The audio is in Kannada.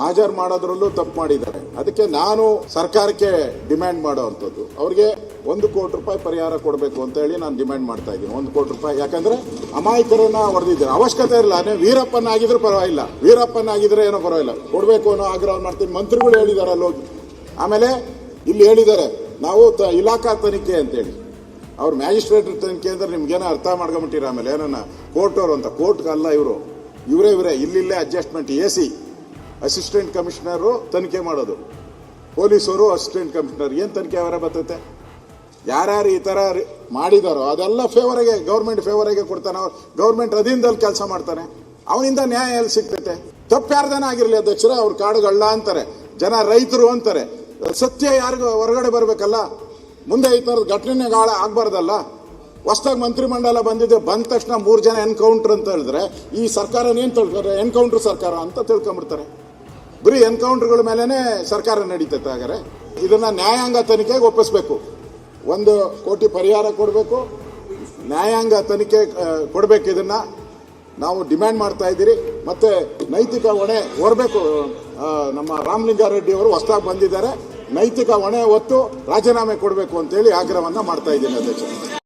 ಹಾಜರು ಮಾಡೋದ್ರಲ್ಲೂ ತಪ್ಪು ಮಾಡಿದ್ದಾರೆ. ಅದಕ್ಕೆ ನಾನು ಸರ್ಕಾರಕ್ಕೆ ಡಿಮ್ಯಾಂಡ್ ಮಾಡುವಂಥದ್ದು, ಅವ್ರಿಗೆ 1 ಕೋಟಿ ರೂಪಾಯಿ ಪರಿಹಾರ ಕೊಡಬೇಕು ಅಂತ ಹೇಳಿ ನಾನು ಡಿಮ್ಯಾಂಡ್ ಮಾಡ್ತಾ ಇದ್ದೀನಿ. 1 ಕೋಟಿ ರೂಪಾಯಿ, ಯಾಕಂದ್ರೆ ಅಮಾಯಕರನ್ನ ಹೊಡೆದಿದ್ದಾರೆ. ಅವಶ್ಯಕತೆ ಇಲ್ಲ, ವೀರಪ್ಪನ ಆಗಿದ್ರೆ ಪರವಾಗಿಲ್ಲ, ವೀರಪ್ಪನ ಆಗಿದ್ರೆ ಏನೋ ಪರವಾಗಿಲ್ಲ, ಕೊಡಬೇಕು ಅನ್ನೋ ಆಗ್ರಹ ಮಾಡ್ತೀನಿ. ಮಂತ್ರಿಗಳು ಹೇಳಿದ್ದಾರೆ ಅಲ್ಲಿ ಹೋಗಿ. ಆಮೇಲೆ ಇಲ್ಲಿ ಹೇಳಿದ್ದಾರೆ ನಾವು ಇಲಾಖಾ ತನಿಖೆ ಅಂತೇಳಿ. ಅವ್ರು ಮ್ಯಾಜಿಸ್ಟ್ರೇಟ್ ತನಿಖೆ ಅಂದ್ರೆ ನಿಮ್ಗೇನೋ ಅರ್ಥ ಮಾಡ್ಕೊಂಬಿಟ್ಟಿರ. ಆಮೇಲೆ ಏನನ್ನ ಕೋರ್ಟ್ ಅವರು ಅಂತ, ಕೋರ್ಟ್ಗಲ್ಲ ಇವರು, ಇವರೇ ಇಲ್ಲಿಲ್ಲೇ ಅಡ್ಜಸ್ಟ್ಮೆಂಟ್. AC ಅಸಿಸ್ಟೆಂಟ್ ಕಮಿಷನರು ತನಿಖೆ ಮಾಡೋದು, ಪೊಲೀಸರು ಅಸಿಸ್ಟೆಂಟ್ ಕಮಿಷನರ್. ಏನು ತನಿಖೆ ಅವರ ಬರ್ತೈತೆ? ಯಾರ್ಯಾರು ಈ ಥರ ಮಾಡಿದಾರೋ ಅದೆಲ್ಲ ಫೇವರಿಗೆ, ಗೌರ್ಮೆಂಟ್ ಫೇವರಿಗೆ ಕೊಡ್ತಾನೆ. ಅವ್ರು ಗೌರ್ಮೆಂಟ್ ಅಧೀನದಲ್ಲಿ ಕೆಲಸ ಮಾಡ್ತಾನೆ, ಅವನಿಂದ ನ್ಯಾಯ ಎಲ್ಲಿ ಸಿಗ್ತೈತೆ? ತಪ್ಪು ಯಾರ್ದಾನ ಆಗಿರಲಿ ಅಧ್ಯಕ್ಷರೇ, ಅವ್ರು ಕಾಡುಗಳ್ಳ ಅಂತಾರೆ, ಜನ ರೈತರು ಅಂತಾರೆ. ಸತ್ಯ ಯಾರಿಗೂ ಹೊರಗಡೆ ಬರಬೇಕಲ್ಲ. ಮುಂದೆ ಈ ಥರದ ಘಟನೆ ಆಗ್ಬಾರ್ದಲ್ಲ. ಹೊಸದಾಗಿ ಮಂತ್ರಿಮಂಡಲ ಬಂದಿದೆ, ಬಂದ ತಕ್ಷಣ 3 ಜನ ಎನ್ಕೌಂಟರ್ ಅಂತ ಹೇಳಿದ್ರೆ ಈ ಸರ್ಕಾರ ಏನ್ ತಿಳ್ಕೊತಾರೆ? ಎನ್ಕೌಂಟರ್ ಸರ್ಕಾರ ಅಂತ ತಿಳ್ಕೊಂಡ್ಬಿಡ್ತಾರೆ. ಬರೀ ಎನ್ಕೌಂಟರ್ಗಳ ಮೇಲೇನೆ ಸರ್ಕಾರ ನಡೀತೈತೆ. ಹಾಗಾದ್ರೆ ಇದನ್ನ ನ್ಯಾಯಾಂಗ ತನಿಖೆಗೆ ಒಪ್ಪಿಸ್ಬೇಕು. 1 ಕೋಟಿ ಪರಿಹಾರ ಕೊಡಬೇಕು, ನ್ಯಾಯಾಂಗ ತನಿಖೆ ಕೊಡಬೇಕು. ಇದನ್ನ ನಾವು ಡಿಮ್ಯಾಂಡ್ ಮಾಡ್ತಾ ಇದ್ದೀರಿ. ಮತ್ತೆ ನೈತಿಕ ಹೊಣೆ ಹೊರಬೇಕು. ನಮ್ಮ ರಾಮಲಿಂಗಾರೆಡ್ಡಿ ಅವರು ಹೊಸದಾಗಿ ಬಂದಿದ್ದಾರೆ, ನೈತಿಕ ಹೊಣೆ ಹೊತ್ತು ರಾಜೀನಾಮೆ ಕೊಡಬೇಕು ಅಂತೇಳಿ ಆಗ್ರಹವನ್ನ ಮಾಡ್ತಾ ಇದ್ದೀನಿ ಅಧ್ಯಕ್ಷ.